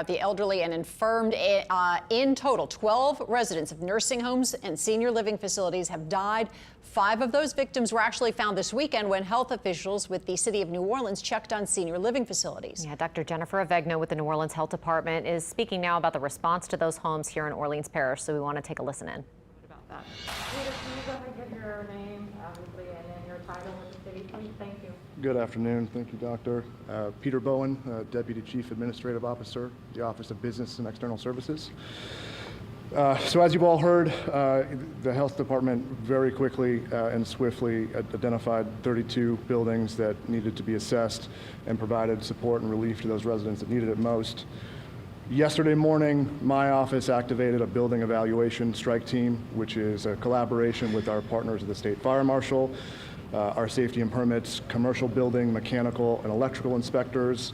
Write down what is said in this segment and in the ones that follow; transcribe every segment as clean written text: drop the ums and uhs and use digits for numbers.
The elderly and infirmed. In total, 12 residents of nursing homes and senior living facilities have died. 5 of those victims were actually found this weekend when health officials with the city of New Orleans checked on senior living facilities. Yeah, Dr. Jennifer Avegno with the New Orleans Health Department is speaking now about the response to those homes here in Orleans Parish, so we want to take a listen in. What about that? Peter, can you go ahead and give your name, obviously, and then your title with the city, please? Thank you. Good afternoon. Thank you, Doctor. Peter Bowen, Deputy Chief Administrative Officer, the Office of Business and External Services. So as you've all heard, the Health Department very quickly and swiftly identified 32 buildings that needed to be assessed and provided support and relief to those residents that needed it most. Yesterday morning, my office activated a building evaluation strike team, which is a collaboration with our partners at the State Fire Marshal, our safety and permits, commercial building, mechanical, and electrical inspectors.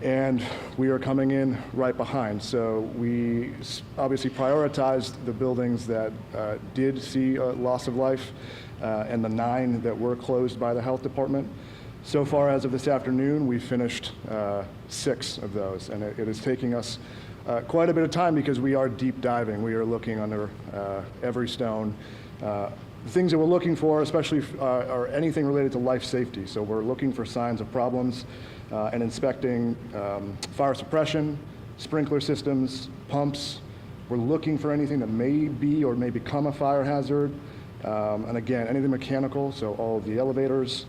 And we are coming in right behind. So we obviously prioritized the buildings that did see a loss of life and the 9 that were closed by the health department. So far, as of this afternoon, we've finished 6 of those, and it is taking us quite a bit of time because we are deep diving. We are looking under every stone. The things that we're looking for, especially, are anything related to life safety. So we're looking for signs of problems and inspecting fire suppression, sprinkler systems, pumps. We're looking for anything that may be or may become a fire hazard. And again, anything mechanical, so all of the elevators.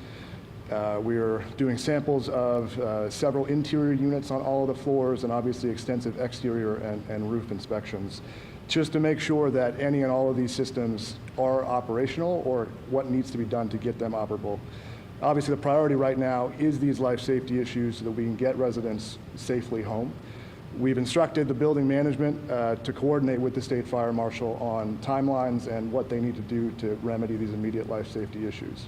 We are doing samples of several interior units on all of the floors, and obviously extensive exterior and roof inspections, just to make sure that any and all of these systems are operational or what needs to be done to get them operable. Obviously, the priority right now is these life safety issues so that we can get residents safely home. We've instructed the building management to coordinate with the State Fire Marshal on timelines and what they need to do to remedy these immediate life safety issues.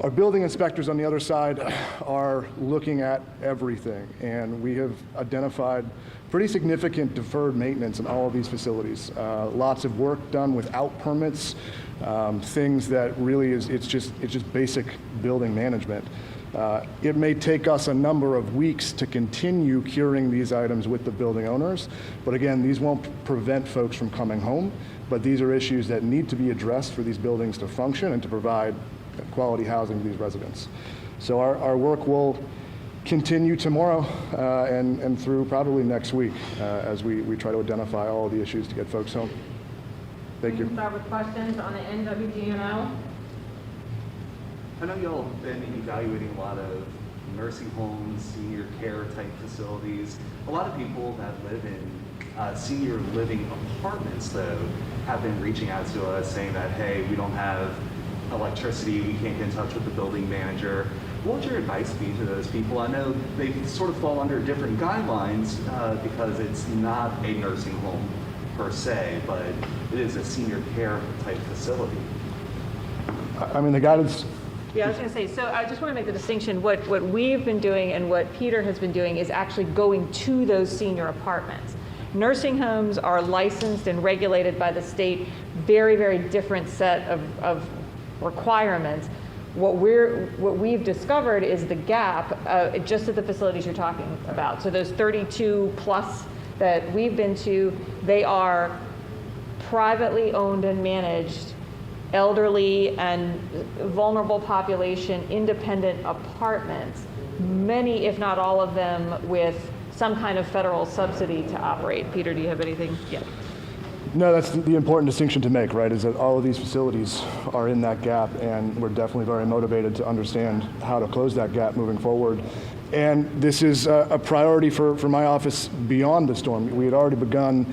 Our building inspectors on the other side are looking at everything, and we have identified pretty significant deferred maintenance in all of these facilities. Lots of work done without permits, things that really it's just basic building management. It may take us a number of weeks to continue curing these items with the building owners, but again, these won't prevent folks from coming home, but these are issues that need to be addressed for these buildings to function and to provide quality housing to these residents. So our work will continue tomorrow and through probably next week as we try to identify all of the issues to get folks home. Thank you. We can start with questions on the NWGNO. I know y'all have been evaluating a lot of nursing homes, senior care type facilities. A lot of people that live in senior living apartments, though, have been reaching out to us saying that, hey, we don't have electricity, we can't get in touch with the building manager. What would your advice be to those people? I know they sort of fall under different guidelines because it's not a nursing home per se, but it is a senior care type facility. I mean, the guidance. Yeah, I was going to say, so I just want to make the distinction. What we've been doing and what Peter has been doing is actually going to those senior apartments. Nursing homes are licensed and regulated by the state, very, very different set of requirements. What we've discovered is the gap just at the facilities you're talking about. So those 32 plus that we've been to, they are privately owned and managed, elderly and vulnerable population, independent apartments, many, if not all of them, with some kind of federal subsidy to operate. Peter, do you have anything? Yeah. No, that's the important distinction to make, right, is that all of these facilities are in that gap, and we're definitely very motivated to understand how to close that gap moving forward. And this is a priority for my office beyond the storm. We had already begun,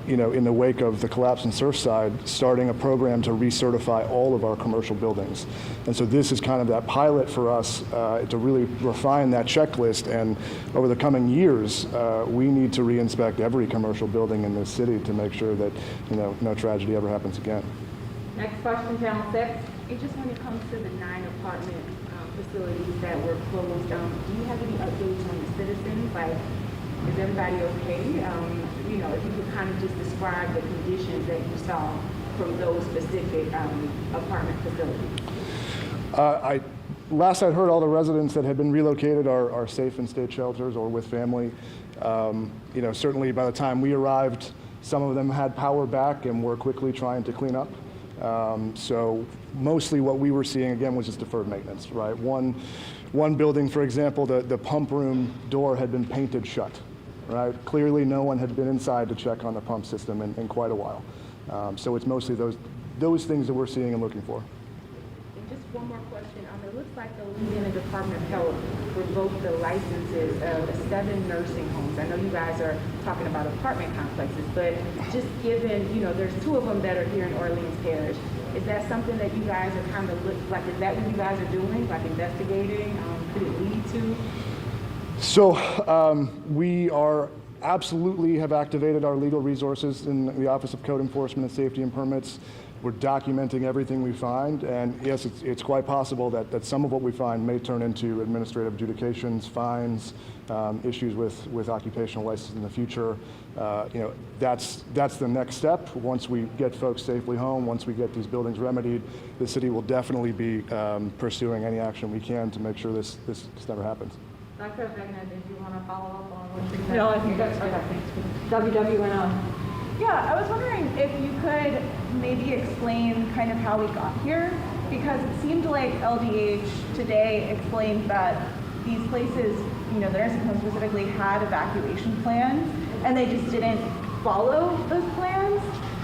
in the wake of the collapse in Surfside, starting a program to recertify all of our commercial buildings. And so this is kind of that pilot for us to really refine that checklist. And over the coming years, we need to re-inspect every commercial building in this city to make sure that, no tragedy ever happens again. Next question, panel 6. Just when it comes to the 9 apartment facilities that were closed, do you have any updates on the citizens? Like, is everybody okay? If you could kind of just describe the conditions that you saw from those specific apartment facilities. Last I heard, all the residents that had been relocated are safe in state shelters or with family. Certainly by the time we arrived, some of them had power back and were quickly trying to clean up. So mostly what we were seeing, again, was just deferred maintenance, right? One building, for example, the pump room door had been painted shut, right? Clearly no one had been inside to check on the pump system in quite a while. So it's mostly those things that we're seeing and looking for. And just one more question. It looks like the Louisiana Department of Health revoked the licenses of 7 nursing homes. I know you guys are talking about apartment complexes, but just given, there's 2 of them that are here in Orleans Parish, is that something that you guys are kind of like, is that what you guys are doing, like investigating? Could it lead to? So we are absolutely have activated our legal resources in the Office of Code Enforcement and Safety and Permits. We're documenting everything we find, and yes, it's quite possible that some of what we find may turn into administrative adjudications, fines, issues with occupational license in the future. That's the next step. Once we get folks safely home, once we get these buildings remedied, the city will definitely be pursuing any action we can to make sure this never happens. Dr. Vegna, did you want to follow up on what you said? No, I think that's okay. WW&O. Yeah, I was wondering if you could maybe explain kind of how we got here, because it seemed like LDH today explained that these places, the nursing homes specifically, had evacuation plans, and they just didn't follow those plans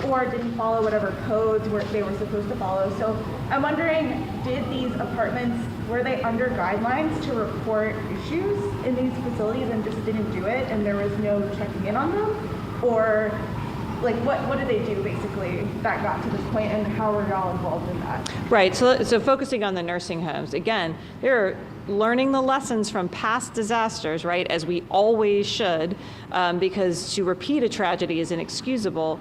or didn't follow whatever codes they were supposed to follow. So I'm wondering, did these apartments, were they under guidelines to report issues in these facilities and just didn't do it, and there was no checking in on them? Or like what did they do basically that got to this point, and how were y'all involved in that? Right, so focusing on the nursing homes, again, they're learning the lessons from past disasters, right, as we always should, because to repeat a tragedy is inexcusable.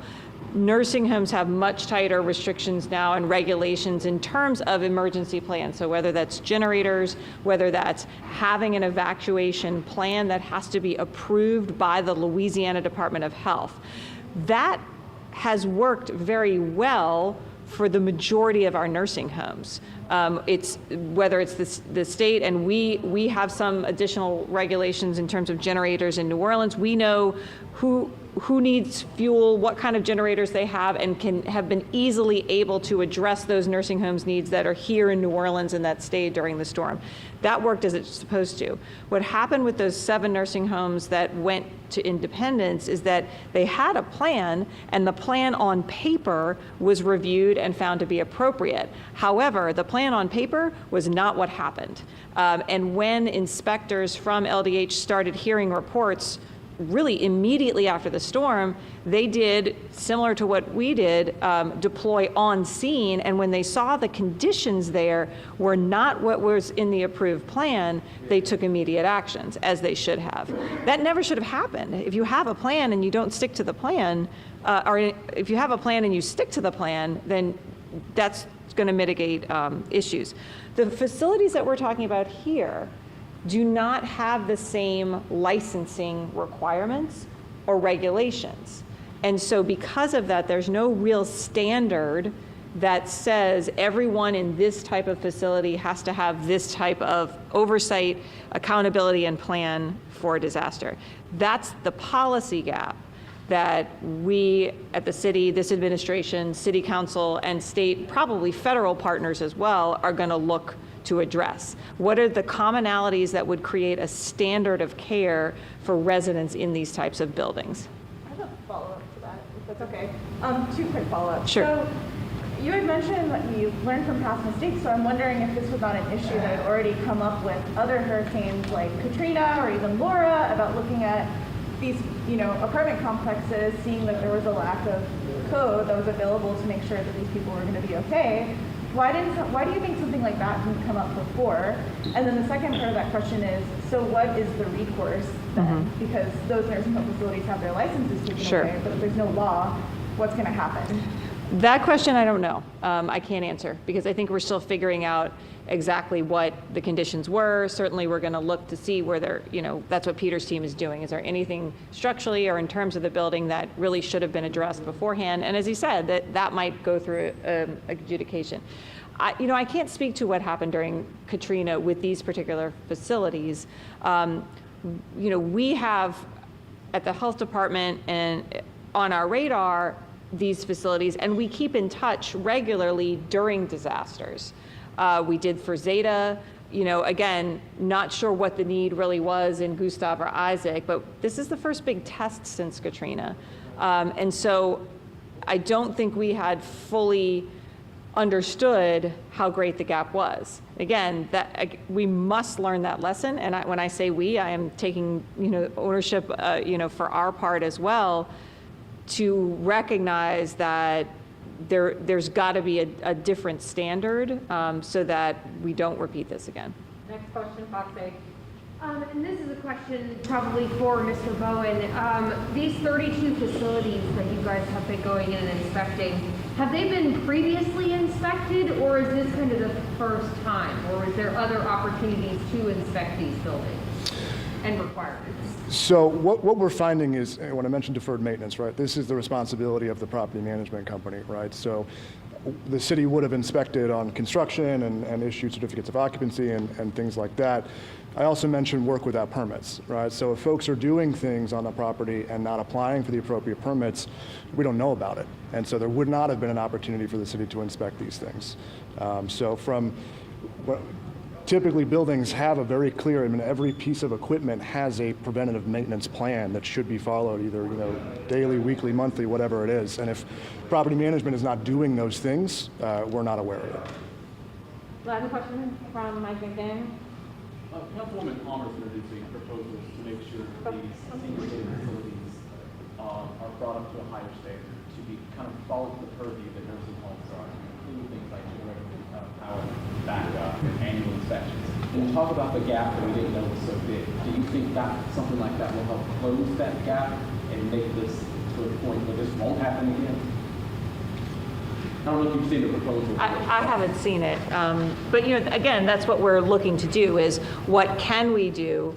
Nursing homes have much tighter restrictions now and regulations in terms of emergency plans. So whether that's generators, whether that's having an evacuation plan that has to be approved by the Louisiana Department of Health. That has worked very well for the majority of our nursing homes. It's whether it's the state, and we have some additional regulations in terms of generators in New Orleans. We know who needs fuel, what kind of generators they have, and have been easily able to address those nursing homes needs that are here in New Orleans and that stayed during the storm. That worked as it's supposed to. What happened with those 7 nursing homes that went to Independence is that they had a plan, and the plan on paper was reviewed and found to be appropriate. However, the plan on paper was not what happened. And when inspectors from LDH started hearing reports really immediately after the storm, they did, similar to what we did, deploy on scene, and when they saw the conditions there were not what was in the approved plan, they took immediate actions, as they should have. That never should have happened. If you have a plan and you don't stick to the plan, or if you have a plan and you stick to the plan, then that's going to mitigate issues. The facilities that we're talking about here do not have the same licensing requirements or regulations. And so because of that, there's no real standard that says everyone in this type of facility has to have this type of oversight, accountability, and plan for a disaster. That's the policy gap that we at the city, this administration, city council, and state, probably federal partners as well, are going to look to address. What are the commonalities that would create a standard of care for residents in these types of buildings? I have a follow-up to that, if that's okay. 2 quick follow-ups. Sure. So you had mentioned that you learned from past mistakes, so I'm wondering if this was not an issue that had already come up with other hurricanes like Katrina or even Laura, about looking at these, apartment complexes, seeing that there was a lack of code that was available to make sure that these people were going to be okay. Why do you think something like that didn't come up before? And then the second part of that question is, so what is the recourse then? Because those nursing home facilities have their licenses taken away, but if there's no law, what's going to happen? That question I don't know. I can't answer, because I think we're still figuring out exactly what the conditions were. Certainly we're going to look to see where they're, that's what Peter's team is doing. Is there anything structurally or in terms of the building that really should have been addressed beforehand? And as he said, that might go through adjudication. I can't speak to what happened during Katrina with these particular facilities. We have at the health department and on our radar these facilities, and we keep in touch regularly during disasters. We did for Zeta. Again, not sure what the need really was in Gustav or Isaac, but this is the first big test since Katrina. And so I don't think we had fully understood how great the gap was. Again, we must learn that lesson. And when I say we, I am taking ownership for our part as well, to recognize that there's got to be a different standard so that we don't repeat this again. Next question, Fox 8. And this is a question probably for Mr. Bowen. These 32 facilities that you guys have been going in and inspecting, have they been previously inspected, or is this kind of the first time? Or is there other opportunities to inspect these buildings and requirements? So what we're finding is, when I mentioned deferred maintenance, right, this is the responsibility of the property management company, right? So the city would have inspected on construction and issued certificates of occupancy and things like that. I also mentioned work without permits, right? So if folks are doing things on the property and not applying for the appropriate permits, we don't know about it. And so there would not have been an opportunity for the city to inspect these things. Typically, buildings have a very clear, every piece of equipment has a preventative maintenance plan that should be followed, either daily, weekly, monthly, whatever it is. And if property management is not doing those things, we're not aware of it. Last question from Mike McDaniel. Councilwoman Palmer's introducing proposals to make sure that these senior living facilities are brought up to a higher standard, to be kind of follow the purview that nursing homes are, including things like generating power backup and annual inspections. When we talk about the gap that we didn't know was so big, do you think that something like that will help close that gap and make this to a point where this won't happen again? I don't know if you've seen the proposal. I haven't seen it, but again, that's what we're looking to do, is what can we do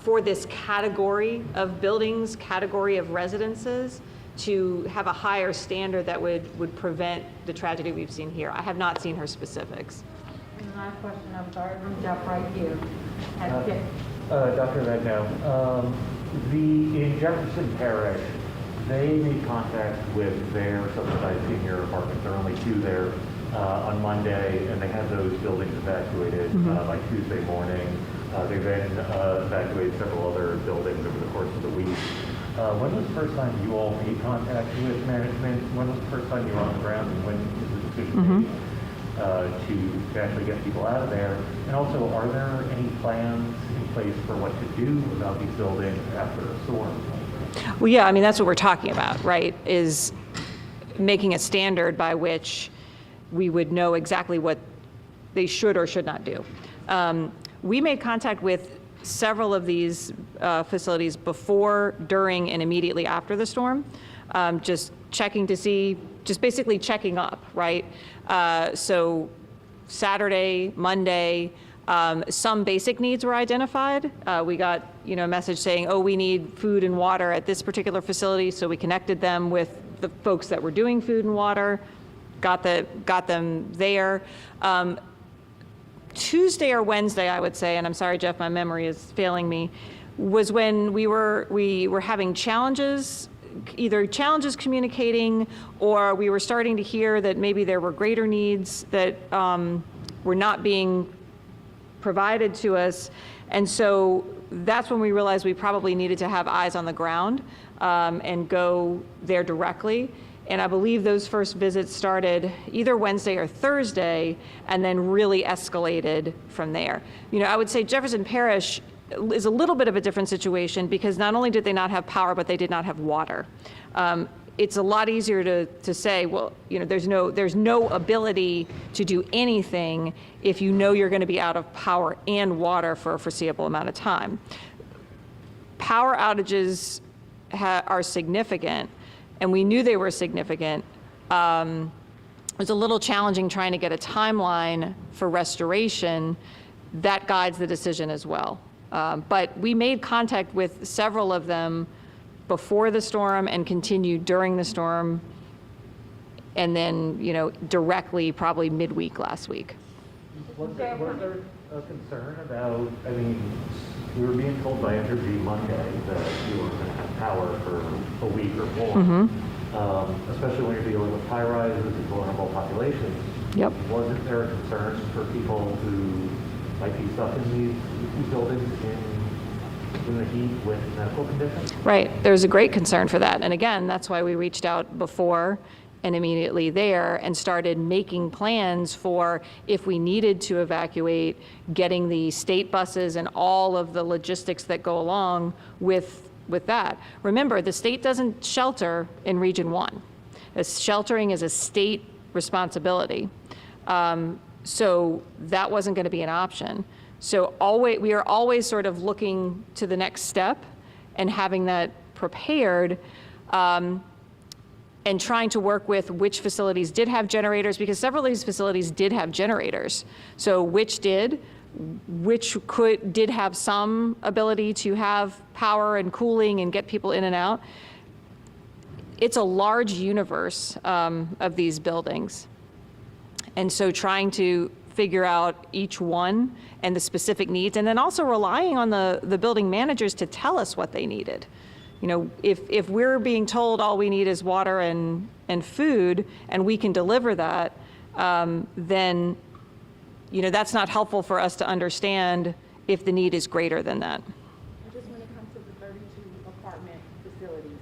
for this category of buildings, category of residences, to have a higher standard that would prevent the tragedy we've seen here. I have not seen her specifics. And the last question, I'm sorry, from Jeff right here. Dr. Regno, in Jefferson Parish, they made contact with their subsidized senior apartments. There are only 2 there on Monday, and they had those buildings evacuated by Tuesday morning. They then evacuated several other buildings over the course of the week. When was the first time you all made contact with management? When was the first time you were on the ground, and when was the decision made to actually get people out of there? And also, are there any plans in place for what to do about these buildings after a storm? Well, yeah, that's what we're talking about, right, is making a standard by which we would know exactly what they should or should not do. We made contact with several of these facilities before, during, and immediately after the storm, just checking to see, just basically checking up, right? So Saturday, Monday, some basic needs were identified. We got a message saying, oh, we need food and water at this particular facility, so we connected them with the folks that were doing food and water, got them there. Tuesday or Wednesday, I would say, and I'm sorry, Jeff, my memory is failing me, was when we were having challenges, either challenges communicating, or we were starting to hear that maybe there were greater needs that were not being provided to us. And so that's when we realized we probably needed to have eyes on the ground and go there directly. And I believe those first visits started either Wednesday or Thursday, and then really escalated from there. I would say Jefferson Parish is a little bit of a different situation, because not only did they not have power, but they did not have water. It's a lot easier to say, well, there's no ability to do anything if you're going to be out of power and water for a foreseeable amount of time. Power outages are significant, and we knew they were significant. It was a little challenging trying to get a timeline for restoration. That guides the decision as well. But we made contact with several of them before the storm and continued during the storm, and then, directly probably midweek last week. Was there a concern about, We were being told by Energy Monday that you were going to have power for a week or more, especially when you're dealing with high rises and vulnerable populations. Yep. Wasn't there a concern for people who might be stuck in these buildings in the heat with medical conditions? Right. There's a great concern for that. And again, that's why we reached out before and immediately there and started making plans for if we needed to evacuate, getting the state buses and all of the logistics that go along with that. Remember, the state doesn't shelter in Region 1. Sheltering is a state responsibility. So that wasn't going to be an option. So we are always sort of looking to the next step and having that prepared, and trying to work with which facilities did have generators, because several of these facilities did have generators. So which did have some ability to have power and cooling and get people in and out. It's a large universe of these buildings. And so trying to figure out each one and the specific needs, and then also relying on the building managers to tell us what they needed. You know, if we're being told all we need is water and food, and we can deliver that, then, you know, that's not helpful for us to understand if the need is greater than that. And just when it comes to the 32 apartment facilities,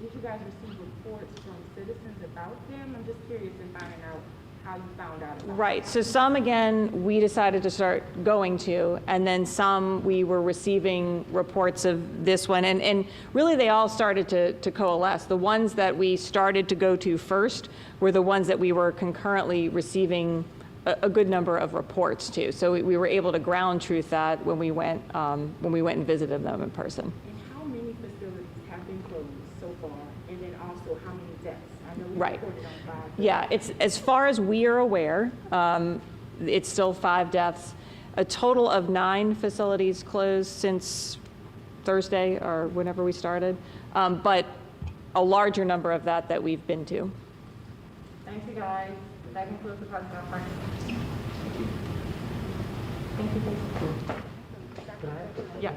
did you guys receive reports from citizens about them? I'm just curious in finding out how you found out about Right. them. So some, again, we decided to start going to, and then some we were receiving reports of this one. And really they all started to coalesce. The ones that we started to go to first were the ones that we were concurrently receiving a good number of reports to. So we were able to ground truth that when we went and visited them in person. And how many facilities have been closed so far? And then also how many deaths? I know we Right. reported on 5. Yeah, it's, as far as we are aware, it's still 5 deaths. A total of 9 facilities closed since Thursday or whenever we started, but a larger number of that we've been to. Thank you, guys. That concludes the press conference. Yeah.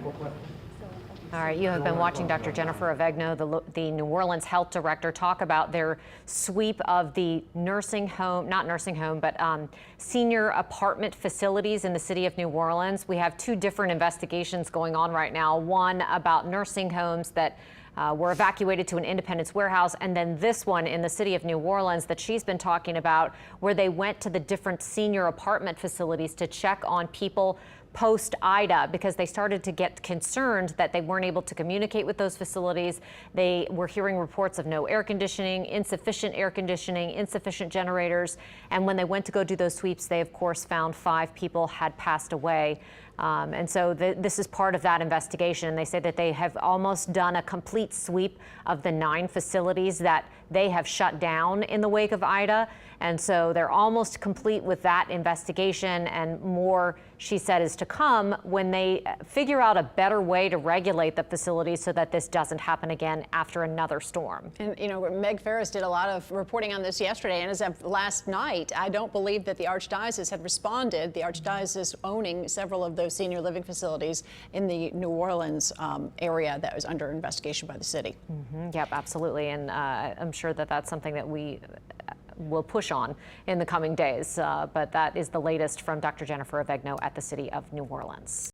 All right, you have been watching Dr. Jennifer Avegno, the New Orleans health director, talk about their sweep of the nursing home, not nursing home, but senior apartment facilities in the city of New Orleans. We have 2 different investigations going on right now. One about nursing homes that were evacuated to an Independence warehouse, and then this one in the city of New Orleans that she's been talking about, where they went to the different senior apartment facilities to check on people post-Ida, because they started to get concerned that they weren't able to communicate with those facilities. They were hearing reports of no air conditioning, insufficient generators. And when they went to go do those sweeps, they of course found 5 people had passed away. And so this is part of that investigation. They say that they have almost done a complete sweep of the 9 facilities that they have shut down in the wake of Ida. And so they're almost complete with that investigation, and more, she said, is to come when they figure out a better way to regulate the facilities so that this doesn't happen again after another storm. And, you know, Meg Ferris did a lot of reporting on this yesterday, and as of last night, I don't believe that the Archdiocese had responded. The Archdiocese owning several of those senior living facilities in the New Orleans area that was under investigation by the city. Yep, absolutely. And I'm sure that that's something that we will push on in the coming days. But that is the latest from Dr. Jennifer Avegno at the city of New Orleans.